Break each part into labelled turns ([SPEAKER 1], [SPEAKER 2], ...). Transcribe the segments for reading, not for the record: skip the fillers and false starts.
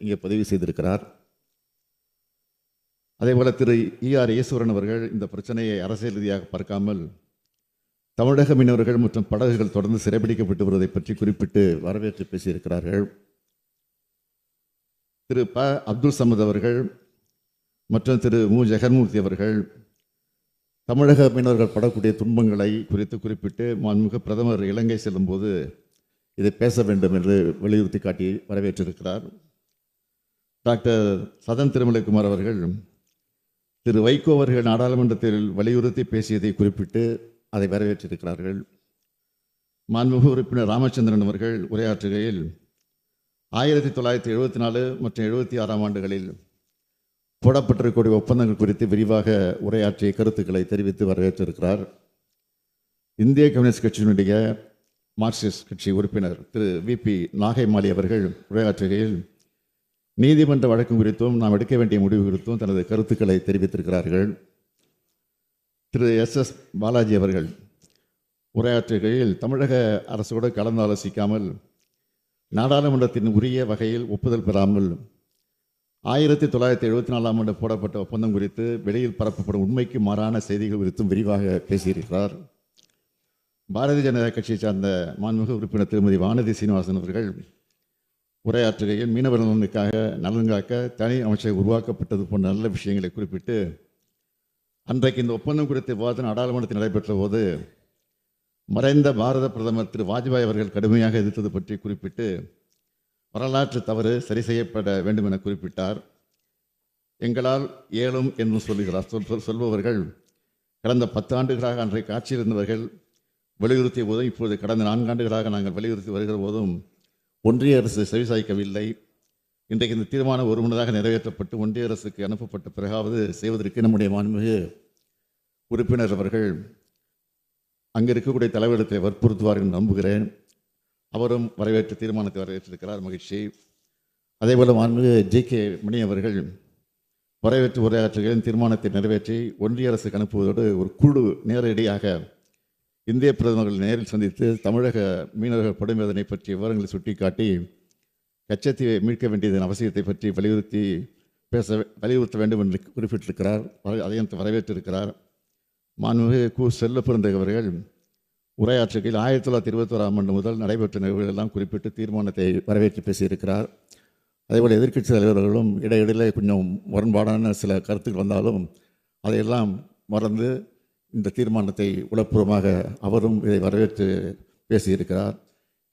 [SPEAKER 1] இங்கே பதிவு செய்திருக்கிறார். அதேபோல திரு ER ஈஸ்வரன் அவர்கள் இந்த பிரச்சனையை அரசியல் ரீதியாக பார்க்காமல் தமிழக மீனவர்கள் மற்றும் படகுகள் தொடர்ந்து சிறைபிடிக்கப்பட்டு வருவதை பற்றி குறிப்பிட்டு வரவேற்று பேசியிருக்கிறார்கள். திரு ப. அப்துல் சமத் அவர்கள் மற்றும் திரு மு. ஜெகன்மூர்த்தி அவர்கள் தமிழக மீனவர்கள் படக்கூடிய துன்பங்களை குறித்து குறிப்பிட்டு மாண்புமிகு பிரதமர் இலங்கை செல்லும்போது இதை பேச வேண்டும் என்று வலியுறுத்தி காட்டி வரவேற்றிருக்கிறார். டாக்டர் சதன் திருமலைக்குமார் அவர்கள் திரு வைகோ அவர்கள் நாடாளுமன்றத்தில் வலியுறுத்தி பேசியதை குறிப்பிட்டு அதை வரவேற்றிருக்கிறார்கள். மாண்புமிகு உறுப்பினர் ராமச்சந்திரன் அவர்கள் உரையாற்றுகையில் 1974 மற்றும் 76 ஆண்டுகளில் போடப்பட்டிருக்கக்கூடிய ஒப்பந்தங்கள் குறித்து விரிவாக உரையாற்றிய கருத்துக்களை தெரிவித்து வரவேற்றிருக்கிறார். இந்திய கம்யூனிஸ்ட் கட்சியினுடைய மார்க்சிஸ்ட் கட்சி உறுப்பினர் திரு VP நாகைமாலி அவர்கள் உரையாற்றுகையில் நீதிமன்ற வழக்கு குறித்தும் நாம் எடுக்க வேண்டிய முடிவு குறித்தும் தனது கருத்துக்களை தெரிவித்திருக்கிறார்கள். திரு SS பாலாஜி அவர்கள் உரையாற்றுகையில் தமிழக அரசோடு கலந்தாலோசிக்காமல் நாடாளுமன்றத்தின் உரிய வகையில் ஒப்புதல் பெறாமல் 1974 ஆண்டு போடப்பட்ட ஒப்பந்தம் குறித்து வெளியில் பரப்பப்படும் உண்மைக்கு மாறான செய்திகள் குறித்தும் விரிவாக பேசியிருக்கிறார். பாரதிய ஜனதா கட்சியை சார்ந்த மாண்புமிகு உறுப்பினர் திருமதி வானதி சீனிவாசன் அவர்கள் உரையாற்றுகையில் மீனவர் நலனுக்காக தனி அமைச்சகம் உருவாக்கப்பட்டது போன்ற நல்ல விஷயங்களை குறிப்பிட்டு அன்றைக்கு இந்த ஒப்பந்தம் குறித்த விவாதம் நாடாளுமன்றத்தில் நடைபெற்ற போது மறைந்த பாரத பிரதமர் திரு வாஜ்பாய் அவர்கள் கடுமையாக எதிர்த்தது பற்றி குறிப்பிட்டு வரலாற்று தவறு சரி செய்யப்பட வேண்டும் என குறிப்பிட்டார். எங்களால் ஏழும் என்று சொல்லுகிறார் சொல்பவர்கள் கடந்த 10 ஆண்டுகளாக அன்றைக்கு ஆட்சியில் இருந்தவர்கள் வலியுறுத்திய போதும் இப்போது கடந்த 4 ஆண்டுகளாக நாங்கள் வலியுறுத்தி வருகிற போதும் ஒன்றிய அரசு செவிசாய்க்கவில்லை. இன்றைக்கு இந்த தீர்மானம் ஒருமனதாக நிறைவேற்றப்பட்டு ஒன்றிய அரசுக்கு அனுப்பப்பட்ட பிறகாவது செய்வதற்கு நம்முடைய மாண்புமிகு உறுப்பினர் அவர்கள் அங்கே இருக்கக்கூடிய தலைவரிடத்தை வற்புறுத்துவார் என்று நம்புகிறேன். அவரும் வரவேற்று தீர்மானத்தை வரவேற்றிருக்கிறார், மகிழ்ச்சி. அதேபோல் மாண்புமிகு JK மணி அவர்கள் வரவேற்று உரையாற்றுகளின் தீர்மானத்தை நிறைவேற்றி ஒன்றிய அரசுக்கு அனுப்புவதோடு ஒரு குழு நேரடியாக இந்திய பிரதமர்கள் நேரில் சந்தித்து தமிழக மீனவர்கள் படும் வேதனை பற்றிய விவரங்களை சுட்டிக்காட்டி கச்சத்தீவை மீட்க வேண்டியதன் அவசியத்தை பற்றி வலியுறுத்த வேண்டும் என்று குறிப்பிட்டிருக்கிறார். அதையும் வரவேற்றிருக்கிறார். மாண்புமிகு கு. செல்லப்பிறந்தகை அவர்கள் உரையாற்றுகையில் 1921 ஆண்டு முதல் நடைபெற்ற நிகழ்வுகள் எல்லாம் குறிப்பிட்டு தீர்மானத்தை வரவேற்று பேசியிருக்கிறார். அதேபோல் எதிர்க்கட்சி தலைவர்களும் இடையிடையே கொஞ்சம் முரண்பாடான சில கருத்துக்கள் வந்தாலும் அதையெல்லாம் மறந்து இந்த தீர்மானத்தை உளப்பூர்வமாக அவரும் இதை வரவேற்று பேசியிருக்கிறார்.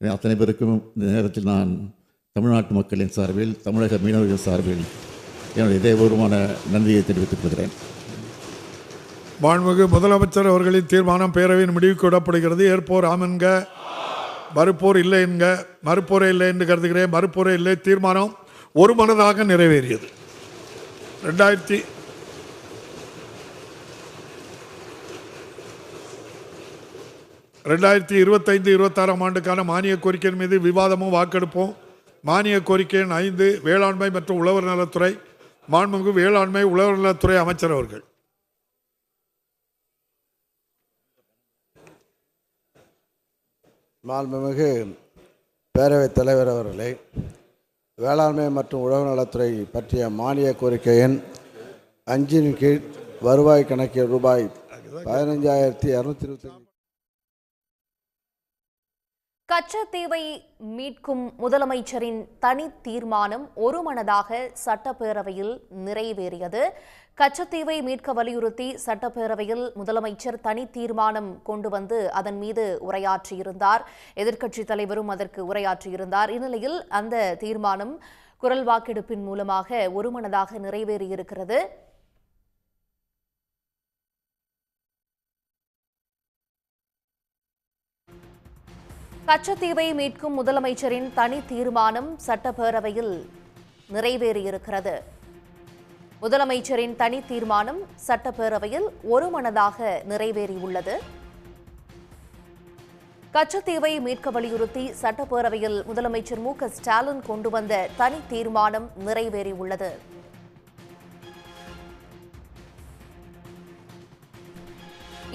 [SPEAKER 1] அத்தனை பேருக்கும் இந்த நேரத்தில் நான் தமிழ்நாட்டு மக்களின் சார்பில் தமிழக மீனவர்கள் சார்பில் என்னுடைய இதயபூர்வமான நன்றியை தெரிவித்துக் கொள்கிறேன்.
[SPEAKER 2] மாண்புமிகு முதலமைச்சர் அவர்களின் தீர்மானம் பேரவையின் முடிவுக்கு விடப்படுகிறது. ஏற்போர் ஆம் என்க, மறுப்போர் இல்லை என்க. மறுப்போரே இல்லை என்று கருதுகிறேன். மறுப்போரே இல்லை. தீர்மானம் ஒருமனதாக நிறைவேறியது. 2025-26 ஆண்டுக்கான மானிய கோரிக்கையின் மீது விவாதமும் வாக்கெடுப்போம். மானிய கோரிக்கை எண் 5 வேளாண்மை மற்றும் உழவர் நலத்துறை. மாண்புமிகு வேளாண்மை உழவர் நலத்துறை அமைச்சர் அவர்கள்.
[SPEAKER 3] மாண்புமிகு பேரவைத் தலைவர் அவர்களே, வேளாண்மை மற்றும் உழவர் நலத்துறை பற்றிய மானிய கோரிக்கை எண் 5 கீழ் வருவாய் கணக்கில் ரூபாய் 15,225.
[SPEAKER 4] கச்சத்தீவை மீட்கும் முதலமைச்சரின் தனி தீர்மானம் ஒருமனதாக சட்டப்பேரவையில் நிறைவேறியது. கச்சத்தீவை மீட்க வலியுறுத்தி சட்டப்பேரவையில் முதலமைச்சர் தனி தீர்மானம் கொண்டு வந்து அதன் மீது உரையாற்றியிருந்தார். எதிர்க்கட்சித் தலைவரும் அதற்கு உரையாற்றியிருந்தார். இந்நிலையில் அந்த தீர்மானம் குரல் வாக்கெடுப்பின் மூலமாக ஒருமனதாக நிறைவேறியிருக்கிறது. கச்சத்தீவை மீட்கும் முதலமைச்சரின் தனி தீர்மானம் சட்டப்பேரவையில் நிறைவேறியிருக்கிறது. முதலமைச்சரின் தனி தீர்மானம் சட்டப்பேரவையில் ஒருமனதாக நிறைவேறியுள்ளது. கச்சத்தீவை மீட்க வலியுறுத்தி சட்டப்பேரவையில் முதலமைச்சர் மு. க. ஸ்டாலின் கொண்டு வந்த தனி தீர்மானம் நிறைவேறியுள்ளது.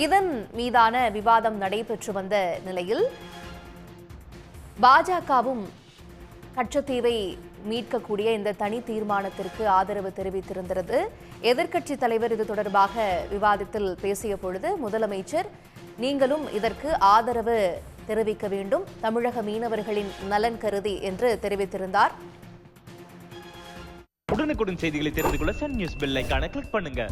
[SPEAKER 4] இதன் மீதான விவாதம் நடைபெற்று வந்த நிலையில் பாஜகவும் கச்சத்தீவை மீட்கக்கூடிய இந்த தனி தீர்மானத்திற்கு ஆதரவு தெரிவித்திருந்தது. எதிர்க்கட்சித் தலைவர் இது தொடர்பாக விவாதத்தில் பேசிய பொழுது முதலமைச்சர் நீங்களும் இதற்கு ஆதரவு தெரிவிக்க வேண்டும், தமிழக மீனவர்களின் நலன் கருதி என்று தெரிவித்திருந்தார்.
[SPEAKER 5] உடனுக்குடன் செய்திகளை தெரிந்து கொள்ள சன் நியூஸ் பெல் ஐகானை கிளிக் பண்ணுங்க.